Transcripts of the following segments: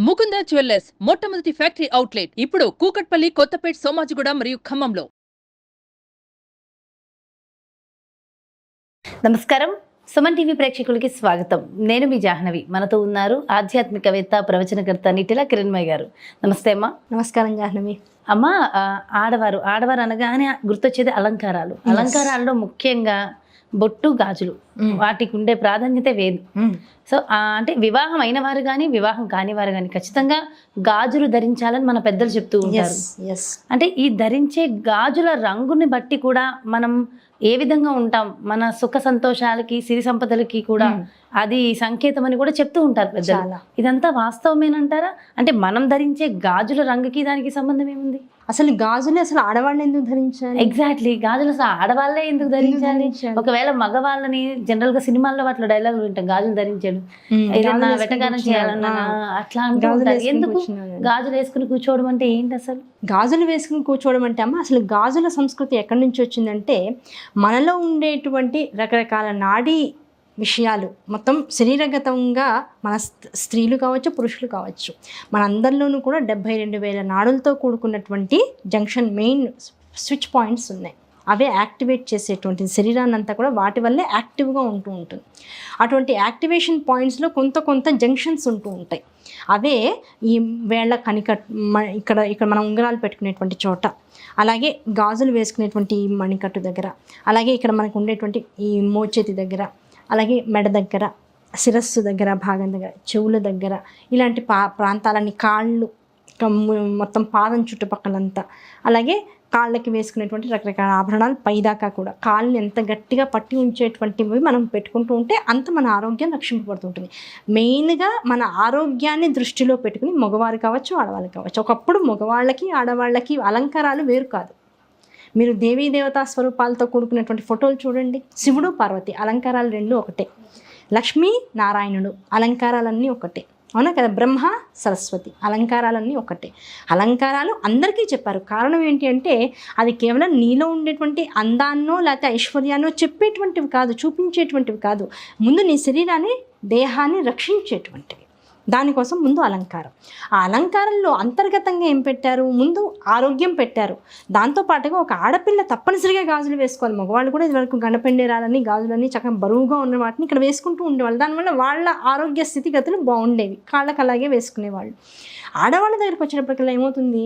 Mukunda jewellers మొట్టమొదటి factory outlet ఇప్పుడు కూకట్పల్లి, కొత్తపేట్, సోమాజిగూడ మరియు ఖమ్మంలో. నమస్కారం, సుమన్ టీవీ ప్రేక్షకులకి స్వాగతం. నేను మీ జాహ్నవి. మనతో ఉన్నారు ఆధ్యాత్మికవేత్త, ప్రవచనకర్త నిటిల కిరణ్మయ్య గారు. నమస్తే అమ్మా. నమస్కారం జాహ్నవి. అమ్మ, ఆడవారు అనగానే గుర్తొచ్చేది అలంకారాలు. అలంకారాల్లో ముఖ్యంగా బొట్టు, గాజులు, వాటికి ఉండే ప్రాధాన్యత వేరు. సో అంటే వివాహం అయిన వారు కానీ వివాహం కాని వారు కానీ ఖచ్చితంగా గాజులు ధరించాలని మన పెద్దలు చెప్తూ ఉంటారు. అంటే ఈ ధరించే గాజుల రంగుని బట్టి కూడా మనం ఏ విధంగా ఉంటాం, మన సుఖ సంతోషాలకి, సిరి సంపదలకి కూడా అది సంకేతం అని కూడా చెప్తూ ఉంటారు పెద్దలు. ఇదంతా వాస్తవమేనంటారా? అంటే మనం ధరించే గాజుల రంగుకి దానికి సంబంధం ఏముంది? అసలు గాజులు అసలు ఆడవాళ్ళు ఎందుకు ధరించాలి? ఎగ్జాక్ట్లీ, గాజులు అసలు ఆడవాళ్ళే ఎందుకు ధరించాలి? ఒకవేళ మగవాళ్ళని జనరల్ గా సినిమాల్లో వాటిలో డైలాగులు వింటాం, గాజులు ధరించాడు, ఏదన్నా వెటగానం చేయాలన్నా అట్లా అంటూ ఉంటారు. ఎందుకు గాజులు వేసుకుని కూర్చోవడం అంటే ఏంటి అసలు? గాజులు వేసుకుని కూర్చోవడం అంటే అమ్మ, అసలు గాజుల సంస్కృతి ఎక్కడి నుంచి వచ్చిందంటే మనలో ఉండేటువంటి రకరకాల నాడీ విషయాలు మొత్తం శరీరగతంగా మన స్త్రీలు కావచ్చు, పురుషులు కావచ్చు, మన అందరిలోనూ కూడా 72,000 నాడులతో కూడుకున్నటువంటి జంక్షన్ మెయిన్ స్విచ్ పాయింట్స్ ఉన్నాయి. అవే యాక్టివేట్ చేసేటువంటి శరీరాన్ని అంతా కూడా వాటి వల్లే యాక్టివ్గా ఉంటూ ఉంటుంది. అటువంటి యాక్టివేషన్ పాయింట్స్లో కొంత జంక్షన్స్ ఉంటూ ఉంటాయి. అవే ఈ వేళ్ల కనికట్, ఇక్కడ మనం ఉంగరాలు పెట్టుకునేటువంటి చోట, అలాగే గాజులు వేసుకునేటువంటి ఈ మణికట్టు దగ్గర, అలాగే ఇక్కడ మనకు ఉండేటువంటి ఈ మోచేతి దగ్గర, అలాగే మెడ దగ్గర, శిరస్సు దగ్గర భాగం దగ్గర, చెవుల దగ్గర, ఇలాంటి ప్రాంతాలన్నీ, కాళ్ళు మొత్తం పాదం చుట్టుపక్కలంతా, అలాగే కాళ్ళకి వేసుకునేటువంటి రకరకాల ఆభరణాలు పైదాకా కూడా కాళ్ళని ఎంత గట్టిగా పట్టి ఉంచేటువంటివి మనం పెట్టుకుంటూ ఉంటే అంత మన ఆరోగ్యం రక్షింపబడుతుంటుంది. మెయిన్గా మన ఆరోగ్యాన్ని దృష్టిలో పెట్టుకుని మగవారు కావచ్చు, ఆడవాళ్ళు కావచ్చు. ఒకప్పుడు మగవాళ్ళకి ఆడవాళ్ళకి అలంకారాలు వేరు కాదు. మీరు దేవీ దేవతా స్వరూపాలతో కూడుకున్నటువంటి ఫోటోలు చూడండి. శివుడు, పార్వతి అలంకారాలు రెండు ఒకటే. లక్ష్మీ నారాయణుడు అలంకారాలన్నీ ఒకటే, అవునా కదా? బ్రహ్మ, సరస్వతి అలంకారాలన్నీ ఒకటే. అలంకారాలు అందరికీ చెప్పారు. కారణం ఏంటి అంటే అది కేవలం నీలో ఉండేటువంటి అందాన్నో లేకపోతే ఐశ్వర్యాన్నో చెప్పేటువంటివి కాదు, చూపించేటువంటివి కాదు. ముందు నీ శరీరాన్ని, దేహాన్ని రక్షించేటువంటివి. దానికోసం ముందు అలంకారం. ఆ అలంకారంలో అంతర్గతంగా ఏం పెట్టారు? ముందు ఆరోగ్యం పెట్టారు. దాంతోపాటుగా ఒక ఆడపిల్ల తప్పనిసరిగా గాజులు వేసుకోవాలి. మగవాళ్ళు కూడా ఇదివరకు గండపెండేరాలని, గాజులని చక్కగా బరువుగా ఉన్న వాటిని ఇక్కడ వేసుకుంటూ ఉండేవాళ్ళు. దానివల్ల వాళ్ళ ఆరోగ్య స్థితిగతులు బాగుండేవి. కాళ్ళకు అలాగే వేసుకునేవాళ్ళు. ఆడవాళ్ళ దగ్గరికి వచ్చేటప్పటికల్లా ఏమవుతుంది?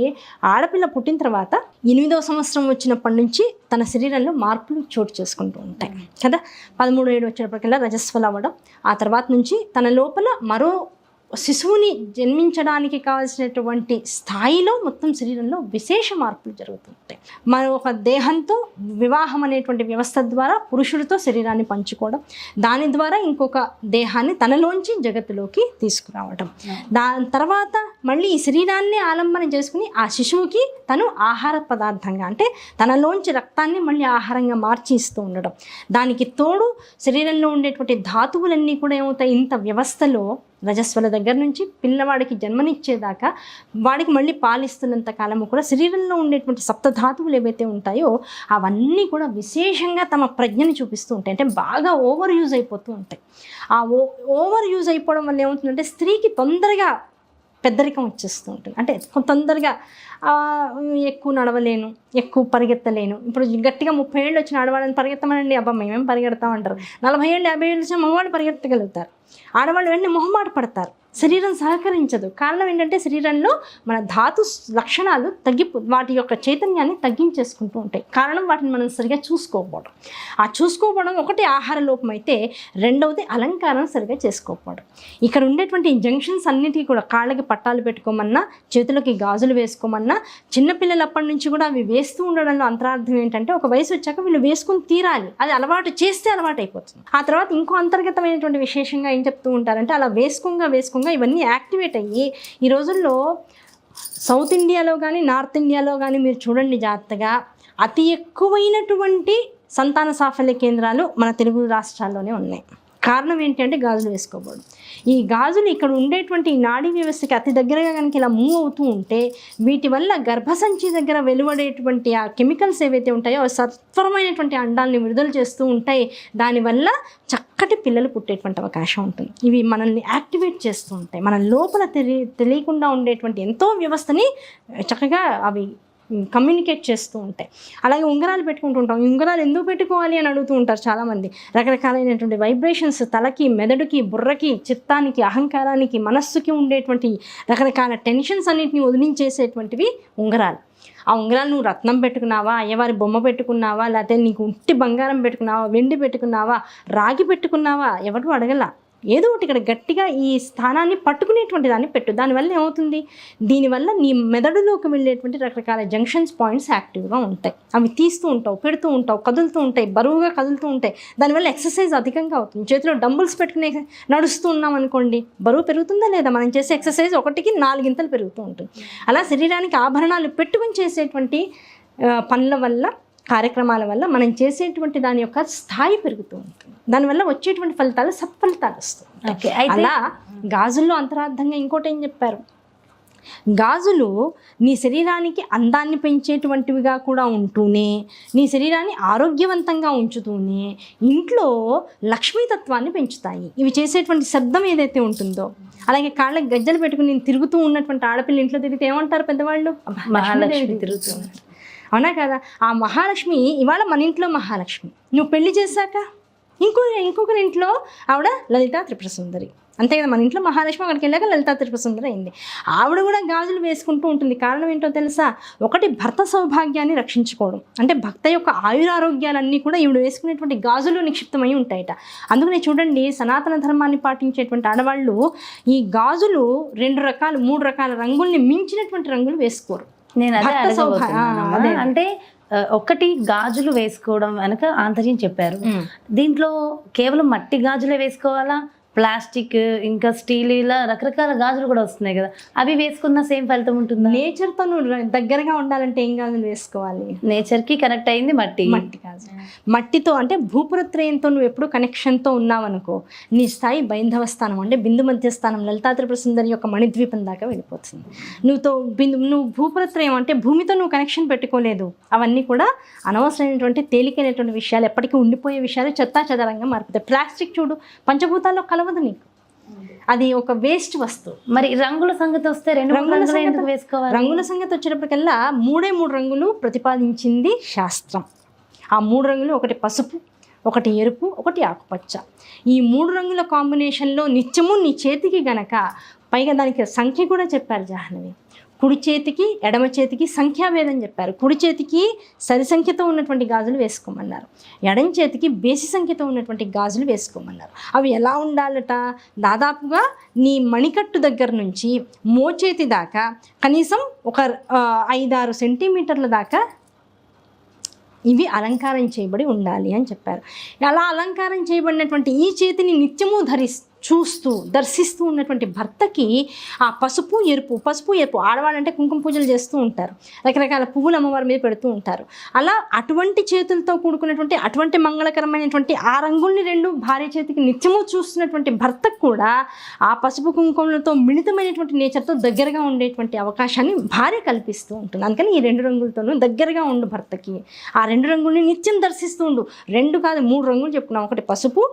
ఆడపిల్ల పుట్టిన తర్వాత 8వ సంవత్సరం వచ్చినప్పటి నుంచి తన శరీరంలో మార్పులు చోటు చేసుకుంటూ ఉంటాయి కదా. 13 ఏడు వచ్చేటప్పటికల్లా రజస్వలు అవ్వడం, ఆ తర్వాత నుంచి తన లోపల మరో శిశువుని జన్మించడానికి కావాల్సినటువంటి స్థాయిలో మొత్తం శరీరంలో విశేష మార్పులు జరుగుతుంటాయి. మన ఒక దేహంతో వివాహం అనేటువంటి వ్యవస్థ ద్వారా పురుషుడితో శరీరాన్ని పంచుకోవడం, దాని ద్వారా ఇంకొక దేహాన్ని తనలోంచి జగత్తులోకి తీసుకురావడం, దాని తర్వాత మళ్ళీ ఈ శరీరాన్ని ఆలంబన చేసుకుని ఆ శిశువుకి తను ఆహార పదార్థంగా, అంటే తనలోంచి రక్తాన్ని మళ్ళీ ఆహారంగా మార్చి ఇస్తూ ఉండడం. దానికి తోడు శరీరంలో ఉండేటువంటి ధాతువులన్నీ కూడా ఏమవుతాయి? ఇంత వ్యవస్థలో రజస్వల దగ్గర నుంచి పిల్లవాడికి జన్మనిచ్చేదాకా వాడికి మళ్ళీ పాలిస్తున్నంత కాలము కూడా శరీరంలో ఉండేటువంటి సప్తధాతువులు ఏవైతే ఉంటాయో అవన్నీ కూడా విశేషంగా తమ ప్రజ్ఞని చూపిస్తూ ఉంటాయి. అంటే బాగా ఓవర్ యూజ్ అయిపోతూ ఉంటాయి. ఆ ఓవర్ యూజ్ అయిపోవడం వల్ల ఏమవుతుందంటే స్త్రీకి తొందరగా పెద్దరికం వచ్చేస్తూ ఉంటుంది. అంటే తొందరగా ఎక్కువ నడవలేను, ఎక్కువ పరిగెత్తలేను. ఇప్పుడు గట్టిగా 30 ఏళ్ళు వచ్చిన ఆడవాళ్ళని పరిగెత్తమనండి, అబ్బా మేమేం పరిగెడతామంటారు. 40 ఏళ్ళు 50 ఏళ్ళు వచ్చిన మగవాళ్ళు పరిగెత్తగలుగుతారు. ఆడవాళ్ళు వెంటనే మొహమాట పడతారు, శరీరం సహకరించదు. కారణం ఏంటంటే శరీరంలో మన ధాతు లక్షణాలు వాటి యొక్క చైతన్యాన్ని తగ్గించేసుకుంటూ ఉంటాయి. కారణం వాటిని మనం సరిగా చూసుకోకపోవడం. ఆ చూసుకోకపోవడం ఒకటి ఆహార లోపం అయితే, రెండవది అలంకారం సరిగా చేసుకోకపోవడం. ఇక్కడ ఉండేటువంటి జంక్షన్స్ అన్నిటికీ కూడా కాళ్ళకి పట్టాలు పెట్టుకోమన్నా, చేతులకి గాజులు వేసుకోమన్నా, చిన్నపిల్లలప్పటి నుంచి కూడా అవి వేస్తూ ఉండడంలో అంతరార్థం ఏంటంటే ఒక వయసు వచ్చాక వీళ్ళు వేసుకుని తీరాలి. అది అలవాటు చేస్తే అలవాటు అయిపోతుంది. ఆ తర్వాత ఇంకో అంతర్గతమైనటువంటి విశేషంగా ఏం చెప్తూ ఉంటారంటే అలా వేసుకోగా ఇవన్నీ యాక్టివేట్ అయ్యి ఈ రోజుల్లో సౌత్ ఇండియాలో కానీ నార్త్ ఇండియాలో కానీ మీరు చూడండి జాగ్రత్తగా, అతి ఎక్కువైనటువంటి సంతాన సాఫల్య కేంద్రాలు మన తెలుగు రాష్ట్రాల్లోనే ఉన్నాయి. కారణం ఏంటి అంటే గాజులు వేసుకోకూడదు. ఈ గాజులు ఇక్కడ ఉండేటువంటి ఈ నాడీ వ్యవస్థకి అతి దగ్గరగా కనుక ఇలా మూవ్ అవుతూ ఉంటే వీటి వల్ల గర్భసంచి దగ్గర వెలువడేటువంటి ఆ కెమికల్స్ ఏవైతే ఉంటాయో అవి సత్వరమైనటువంటి అండాలని విడుదల చేస్తూ ఉంటాయి. దానివల్ల చక్కటి పిల్లలు పుట్టేటువంటి అవకాశం ఉంటుంది. ఇవి మనల్ని యాక్టివేట్ చేస్తూ ఉంటాయి. మన లోపల తెలియకుండా ఉండేటువంటి ఎంతో వ్యవస్థని చక్కగా అవి కమ్యూనికేట్ చేస్తూ ఉంటాయి. అలాగే ఉంగరాలు పెట్టుకుంటుంటాం. ఈ ఉంగరాలు ఎందుకు పెట్టుకోవాలి అని అడుగుతూ ఉంటారు చాలామంది. రకరకాలైనటువంటి వైబ్రేషన్స్ తలకి, మెదడుకి, బుర్రకి, చిత్తానికి, అహంకారానికి, మనస్సుకి ఉండేటువంటి రకరకాల టెన్షన్స్ అన్నింటినీ వదిలించేసేటువంటివి ఉంగరాలు. ఆ ఉంగరాలు నువ్వు రత్నం పెట్టుకున్నావా, అయ్యవారి బొమ్మ పెట్టుకున్నావా, లేకపోతే నీకు ఉట్టి బంగారం పెట్టుకున్నావా, వెండి పెట్టుకున్నావా, రాగి పెట్టుకున్నావా, ఎవరు అడగల. ఏదో ఒకటి ఇక్కడ గట్టిగా ఈ స్థానాన్ని పట్టుకునేటువంటి దాన్ని పెట్టు. దానివల్ల ఏమవుతుంది, దీనివల్ల నీ మెదడులోకి వెళ్ళేటువంటి రకరకాల జంక్షన్స్ పాయింట్స్ యాక్టివ్గా ఉంటాయి. అవి తీస్తూ ఉంటావు, పెడుతూ ఉంటావు, కదులుతూ ఉంటాయి, బరువుగా కదులుతూ ఉంటాయి. దానివల్ల ఎక్సర్సైజ్ అధికంగా అవుతుంది. చేతిలో డంబుల్స్ పెట్టుకునే నడుస్తూ ఉన్నాం అనుకోండి, బరువు పెరుగుతుందా లేదా? మనం చేసే ఎక్సర్సైజ్ 1కి 4 గింతలు పెరుగుతూ ఉంటుంది. అలా శరీరానికి ఆభరణాలు పెట్టుకుని చేసేటువంటి పనుల వల్ల, కార్యక్రమాల వల్ల మనం చేసేటువంటి దాని యొక్క స్థాయి పెరుగుతూ ఉంటుంది. దానివల్ల వచ్చేటువంటి ఫలితాలు సత్ఫలితాలు వస్తాయి. అలా గాజుల్లో అంతరార్థంగా ఇంకోటి ఏం చెప్పారు, గాజులు నీ శరీరానికి అందాన్ని పెంచేటువంటివిగా కూడా ఉంటూనే, నీ శరీరాన్ని ఆరోగ్యవంతంగా ఉంచుతూనే ఇంట్లో లక్ష్మీతత్వాన్ని పెంచుతాయి. ఇవి చేసేటువంటి శబ్దం ఏదైతే ఉంటుందో, అలాగే కాళ్ళకి గజ్జలు పెట్టుకుని నేను తిరుగుతూ ఉన్నటువంటి ఆడపిల్ల ఇంట్లో తిరిగితే ఏమంటారు పెద్దవాళ్ళు, మహాలక్ష్మి తిరుగుతుంది. అవునా కదా? ఆ మహాలక్ష్మి ఇవాళ మన ఇంట్లో మహాలక్ష్మి. నువ్వు పెళ్లి చేశాక ఇంకొకరి ఇంట్లో ఆవిడ లలితా త్రిపుర సుందరి. అంతే కదా, మన ఇంట్లో మహాలక్ష్మి, అక్కడికి వెళ్ళాక లలితా త్రిపుర సుందరి అయింది. ఆవిడ కూడా గాజులు వేసుకుంటూ ఉంటుంది. కారణం ఏంటో తెలుసా? ఒకటి భర్త సౌభాగ్యాన్ని రక్షించుకోవడం, అంటే భర్త యొక్క ఆయురారోగ్యాలన్నీ కూడా ఈవిడ వేసుకునేటువంటి గాజులు నిక్షిప్తమై ఉంటాయట. అందుకనే చూడండి, సనాతన ధర్మాన్ని పాటించేటువంటి ఆడవాళ్ళు ఈ గాజులు 2 రకాలు 3 రకాల రంగుల్ని మించినటువంటి రంగులు వేసుకోరు. నేను అదే అంటే ఒకటి గాజులు వేసుకోవడం వెనక ఆంతర్యం చెప్పారు. దీంట్లో కేవలం మట్టి గాజులే వేసుకోవాలా, ప్లాస్టిక్ ఇంకా స్టీల్ ఇలా రకరకాల గాజులు కూడా వస్తున్నాయి కదా, అవి వేసుకున్న సేమ్ ఫలితం ఉంటుందా? నేచర్తో నువ్వు దగ్గరగా ఉండాలంటే ఏం గాజులు వేసుకోవాలి? నేచర్కి కనెక్ట్ అయింది మట్టి గాజు. మట్టితో అంటే భూపురత్రయంతో నువ్వు ఎప్పుడు కనెక్షన్తో ఉన్నావనుకో, నీ స్థాయి బైంధవ స్థానం అంటే బిందు మధ్యస్థానం లలితా త్రిపుర సుందరి యొక్క మణిద్వీపం దాకా వెళ్ళిపోతుంది. నువ్వు భూపురత్రయం అంటే భూమితో నువ్వు కనెక్షన్ పెట్టుకోలేదు. అవన్నీ కూడా అనవసరమైనటువంటి తేలికైనటువంటి విషయాలు, ఎప్పటికీ ఉండిపోయే విషయాలు చెత్తా చెదారంగా మారిపోతాయి. ప్లాస్టిక్ చూడు, పంచభూతాల్లో కలవదు నీకు, అది ఒక వేస్ట్ వస్తువు. మరి రంగుల సంగతి వస్తే రంగుల సంగతి వచ్చేటప్పటికల్లా 3 రంగులు ప్రతిపాదించింది శాస్త్రం. ఆ 3 రంగులు, ఒకటి పసుపు, ఒకటి ఎరుపు, ఒకటి ఆకుపచ్చ. ఈ 3 రంగుల కాంబినేషన్లో నిత్యము నీ చేతికి గనక, పైగా దానికి సంఖ్య కూడా చెప్పారు జాహ్నవి. కుడి చేతికి ఎడమ చేతికి సంఖ్యాభేదం చెప్పారు. కుడి చేతికి సరి సంఖ్యతో ఉన్నటువంటి గాజులు వేసుకోమన్నారు, ఎడమ చేతికి బేసి సంఖ్యతో ఉన్నటువంటి గాజులు వేసుకోమన్నారు. అవి ఎలా ఉండాలట? దాదాపుగా నీ మణికట్టు దగ్గర నుంచి మోచేతి దాకా కనీసం ఒక 5-6 సెంటీమీటర్ల దాకా ఇవి అలంకారం చేయబడి ఉండాలి అని చెప్పారు. అలా అలంకారం చేయబడినటువంటి ఈ చేతిని నిత్యము దర్శిస్తూ ఉన్నటువంటి భర్తకి ఆ పసుపు ఎరుపు ఆడవాళ్ళంటే కుంకుమ పూజలు చేస్తూ ఉంటారు, రకరకాల పువ్వులు అమ్మవారి మీద పెడుతూ ఉంటారు. అలా అటువంటి చేతులతో కూడుకున్నటువంటి అటువంటి మంగళకరమైనటువంటి ఆ రంగుల్ని 2 భార్య చేతికి నిత్యము చూస్తున్నటువంటి భర్తకు కూడా ఆ పసుపు కుంకుమలతో మిళితమైనటువంటి నేచర్తో దగ్గరగా ఉండేటువంటి అవకాశాన్ని భార్య కల్పిస్తూ ఉంటుంది. అందుకని ఈ 2 రంగులతోనూ దగ్గరగా ఉండు భర్తకి. ఆ 2 రంగుల్ని నిత్యం దర్శిస్తూ ఉండు. 2 కాదు 3 రంగులు చెప్పుకున్నాం, ఒకటి పసుపు,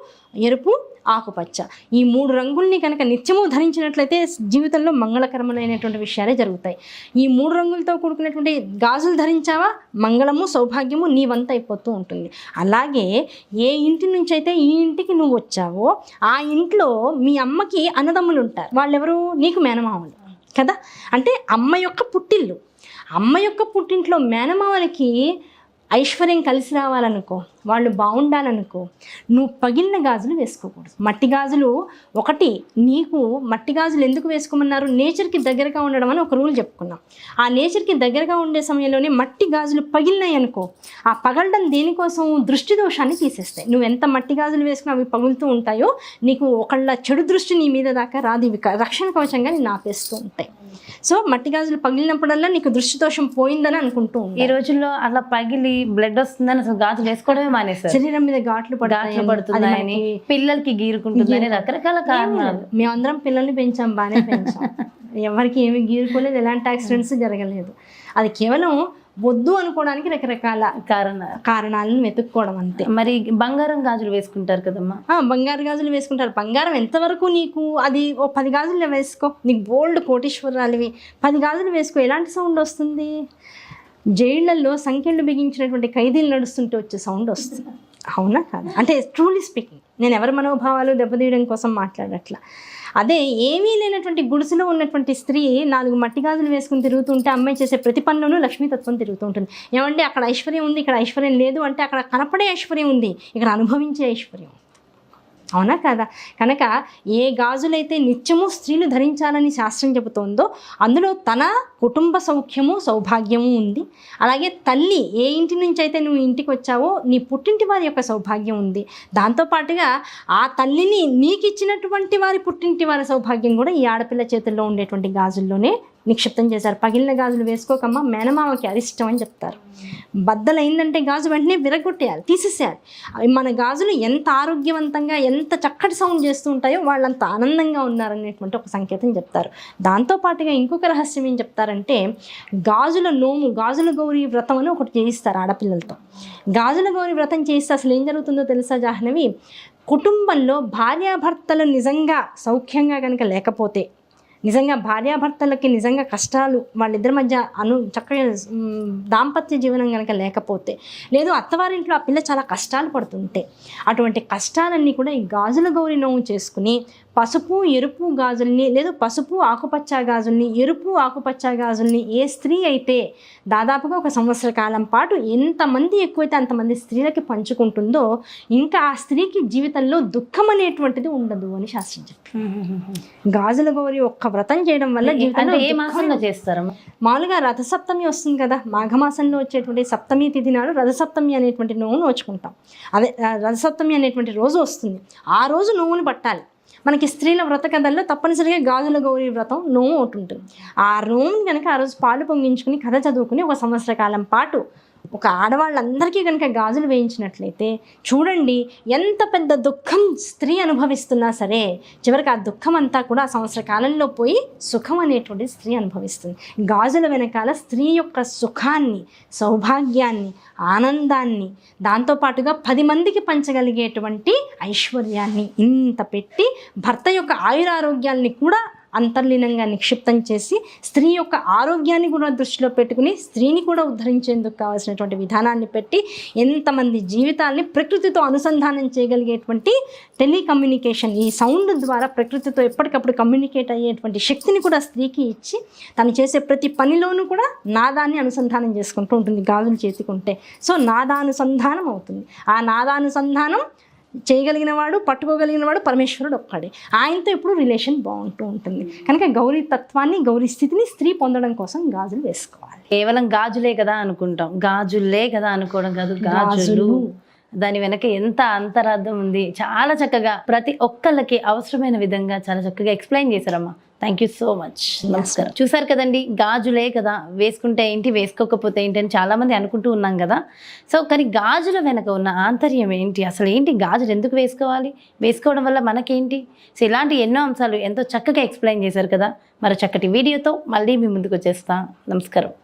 ఎరుపు, ఆకుపచ్చ. ఈ 3 రంగుల్ని కనుక నిత్యము ధరించినట్లయితే జీవితంలో మంగళకరమైనటువంటి విషయాలే జరుగుతాయి. ఈ 3 రంగులతో కూడుకున్నటువంటి గాజులు ధరించావా, మంగళము సౌభాగ్యము నీ వంత అయిపోతూ ఉంటుంది. అలాగే ఏ ఇంటి నుంచి అయితే ఈ ఇంటికి నువ్వు వచ్చావో ఆ ఇంట్లో మీ అమ్మకి అన్నదమ్ములు ఉంటారు. వాళ్ళెవరు? నీకు మేనమామలు కదా. అంటే అమ్మ యొక్క పుట్టిల్లు. అమ్మ యొక్క పుట్టింట్లో మేనమామలకి ఐశ్వర్యం కలిసి రావాలనుకో, వాళ్ళు బాగుండాలనుకో, నువ్వు పగిలిన గాజులు వేసుకోకూడదు. మట్టి గాజులు ఒకటి, నీకు మట్టి గాజులు ఎందుకు వేసుకోమన్నారు? నేచర్కి దగ్గరగా ఉండడం అని ఒక రూల్ చెప్పుకున్నాం. ఆ నేచర్కి దగ్గరగా ఉండే సమయంలోనే మట్టి గాజులు పగిలినాయి అనుకో, ఆ పగలడం దేనికోసం? దృష్టి దోషాన్ని తీసేస్తాయి. నువ్వు ఎంత మట్టి గాజులు వేసుకుని అవి పగులుతూ ఉంటాయో నీకు ఒకళ్ళ చెడు దృష్టి నీ మీద దాకా రాదు. ఇవి రక్షణ కవచంగా నేను ఆపేస్తూ ఉంటాయి. సో మట్టి గాజులు పగిలినప్పుడల్లా నీకు దృష్టి దోషం పోయిందని అనుకుంటూ ఉంటాయి. ఈ రోజుల్లో అలా పగిలి బ్లడ్ వస్తుందని అసలు గాజులు వేసుకోవడమే మానేస్తారు. శరీరం మీద ఘాట్లు పడుతున్నాయని, పిల్లలకి గీరుకుంటుందని రకరకాల కారణాలు. మేమందరం పిల్లల్ని పెంచాం, బాగానే పెంచాం, ఎవరికి ఏమి గీరుకోలేదు, ఎలాంటి యాక్సిడెంట్స్ జరగలేదు. అది కేవలం వద్దు అనుకోవడానికి రకరకాల కారణాలను వెతుక్కోవడం అంతే. మరి బంగారం గాజులు వేసుకుంటారు కదమ్మా? బంగారు గాజులు వేసుకుంటారు. బంగారం ఎంతవరకు నీకు, అది ఓ 10 గాజులు వేసుకో, నీకు బోల్డ్ కోటీశ్వరాలివి, 10 గాజులు వేసుకో, ఎలాంటి సౌండ్ వస్తుంది? జైళ్లలో సంఖ్యలు బిగించినటువంటి ఖైదీలు నడుస్తుంటే వచ్చే సౌండ్ వస్తుంది, అవునా కాదు? అంటే ట్రూలీ స్పీకింగ్, నేను ఎవరి మనోభావాలు దెబ్బతీయడం కోసం మాట్లాడట్లా. అదే ఏమీ లేనటువంటి గుడిసెలో ఉన్నటువంటి స్త్రీ 4 మట్టి గాజులు వేసుకుని తిరుగుతుంటే అమ్మాయి చేసే ప్రతి పనిలోనూ లక్ష్మీతత్వం తిరుగుతూ ఉంటుంది. ఏమంటే అక్కడ ఐశ్వర్యం ఉంది, ఇక్కడ ఐశ్వర్యం లేదు అంటే అక్కడ కనపడే ఐశ్వర్యం ఉంది, ఇక్కడ అనుభవించే ఐశ్వర్యం, అవునా కాదా? కనుక ఏ గాజులైతే నిత్యము స్త్రీలు ధరించాలని శాస్త్రం చెబుతోందో అందులో తన కుటుంబ సౌఖ్యము సౌభాగ్యము ఉంది. అలాగే తల్లి, ఏ ఇంటి నుంచి అయితే నువ్వు ఇంటికి వచ్చావో నీ పుట్టింటి వారి యొక్క సౌభాగ్యం ఉంది. దాంతోపాటుగా ఆ తల్లిని నీకు ఇచ్చినటువంటి వారి పుట్టింటి వారి సౌభాగ్యం కూడా ఈ ఆడపిల్ల చేతుల్లో ఉండేటువంటి గాజుల్లోనే నిక్షిప్తం చేశారు. పగిలిన గాజులు వేసుకోకమ్మా, మేనమామకి అరిష్టం అని చెప్తారు. బద్దలైందంటే గాజు వెంటనే విరగొట్టేయాలి, తీసేసేయాలి. మన గాజులు ఎంత ఆరోగ్యవంతంగా, ఎంత చక్కటి సౌండ్ చేస్తూ ఉంటాయో వాళ్ళంత ఆనందంగా ఉన్నారనేటువంటి ఒక సంకేతం చెప్తారు. దాంతోపాటుగా ఇంకొక రహస్యం ఏం చెప్తారంటే, గాజుల నోము, గాజుల గౌరీ వ్రతం అని ఒకటి చేయిస్తారు ఆడపిల్లలతో. గాజుల గౌరీ వ్రతం చేయిస్తే అసలు ఏం జరుగుతుందో తెలుసా జాహ్నవి? కుటుంబంలో భార్యాభర్తలు నిజంగా సౌఖ్యంగా కనుక లేకపోతే, నిజంగా భార్యాభర్తలకి నిజంగా కష్టాలు, వాళ్ళిద్దరి మధ్య చక్కగా దాంపత్య జీవనం కనుక లేకపోతే, లేదు అత్తవారింట్లో ఆ పిల్ల చాలా కష్టాలు పడుతుంటే, అటువంటి కష్టాలన్నీ కూడా ఈ గాజుల గౌరీ నోము చేసుకుని పసుపు ఎరుపు గాజుల్ని, లేదు పసుపు ఆకుపచ్చ గాజుల్ని, ఎరుపు ఆకుపచ్చ గాజుల్ని ఏ స్త్రీ అయితే దాదాపుగా 1 సంవత్సర కాలం పాటు ఎంతమంది ఎక్కువైతే అంతమంది స్త్రీలకి పంచుకుంటుందో ఇంకా ఆ స్త్రీకి జీవితంలో దుఃఖం అనేటువంటిది ఉండదు అని శాస్త్రం చెప్తుంది. గాజుల గౌరీ ఒక్క వ్రతం చేయడం వల్ల జీవితంలో ఏ మాసంలో చేస్తారమ్మా? మామూలుగా రథసప్తమి వస్తుంది కదా, మాఘమాసంలో వచ్చేటువంటి సప్తమి తిథి నాడు రథసప్తమి అనేటువంటి నోవును నోచుకుంటాం. అదే రథసప్తమి అనేటువంటి రోజు వస్తుంది, ఆ రోజు నోవును పట్టాలి. మనకి స్త్రీల వ్రత కథల్లో తప్పనిసరిగా గాజుల గౌరీ వ్రతం నోము ఒకటి ఉంటుంది. ఆ నోముని కనుక ఆ రోజు పాలు పొంగించుకుని కథ చదువుకుని 1 సంవత్సర కాలం పాటు ఒక ఆడవాళ్ళందరికీ కనుక గాజులు వేయించినట్లయితే చూడండి ఎంత పెద్ద దుఃఖం స్త్రీ అనుభవిస్తున్నా సరే చివరికి ఆ దుఃఖం అంతా కూడా ఆ సంవత్సర కాలంలో పోయి సుఖం అనేటువంటి స్త్రీ అనుభవిస్తుంది. గాజుల వెనకాల స్త్రీ యొక్క సుఖాన్ని, సౌభాగ్యాన్ని, ఆనందాన్ని, దాంతోపాటుగా 10 మందికి పంచగలిగేటువంటి ఐశ్వర్యాన్ని ఇంత పెట్టి భర్త యొక్క ఆయురారోగ్యాల్ని కూడా అంతర్లీనంగా నిక్షిప్తం చేసి స్త్రీ యొక్క ఆరోగ్యాన్ని కూడా దృష్టిలో పెట్టుకుని స్త్రీని కూడా ఉద్ధరించేందుకు కావాల్సినటువంటి విధానాన్ని పెట్టి ఎంతమంది జీవితాల్ని ప్రకృతితో అనుసంధానం చేయగలిగేటువంటి టెలికమ్యూనికేషన్, ఈ సౌండ్ ద్వారా ప్రకృతితో ఎప్పటికప్పుడు కమ్యూనికేట్ అయ్యేటువంటి శక్తిని కూడా స్త్రీకి ఇచ్చి తను చేసే ప్రతి పనిలోనూ కూడా నాదాన్ని అనుసంధానం చేసుకుంటూ ఉంటుంది గాజులు చేతికుంటే. సో నాదానుసంధానం అవుతుంది. ఆ నాదానుసంధానం చేయగలిగిన వాడు, పట్టుకోగలిగిన వాడు పరమేశ్వరుడు ఒక్కడే. ఆయనతో ఎప్పుడు రిలేషన్ బాగుంటూ ఉంటుంది. కనుక గౌరీ తత్వాన్ని, గౌరీ స్థితిని స్త్రీ పొందడం కోసం గాజులు వేసుకోవాలి. కేవలం గాజులే కదా అనుకుంటాం, గాజులే కదా అనుకోవడం కాదు, గాజులు దాని వెనక ఎంత అంతరార్థం ఉంది. చాలా చక్కగా ప్రతి ఒక్కళ్ళకి అవసరమైన విధంగా చాలా చక్కగా ఎక్స్ప్లెయిన్ చేశారమ్మా. Thank you so much. నమస్కారం. చూసారు కదండి, గాజులే కదా, వేసుకుంటే ఏంటి వేసుకోకపోతే ఏంటి అని చాలామంది అనుకుంటూ ఉన్నాం కదా. సో కానీ గాజుల వెనక ఉన్న ఆంతర్యం ఏంటి, అసలు ఏంటి, గాజులు ఎందుకు వేసుకోవాలి, వేసుకోవడం వల్ల మనకేంటి, సో ఇలాంటి ఎన్నో అంశాలు ఎంతో చక్కగా ఎక్స్ప్లెయిన్ చేశారు కదా. మరో చక్కటి వీడియోతో మళ్ళీ మీ ముందుకు వచ్చేస్తా. నమస్కారం.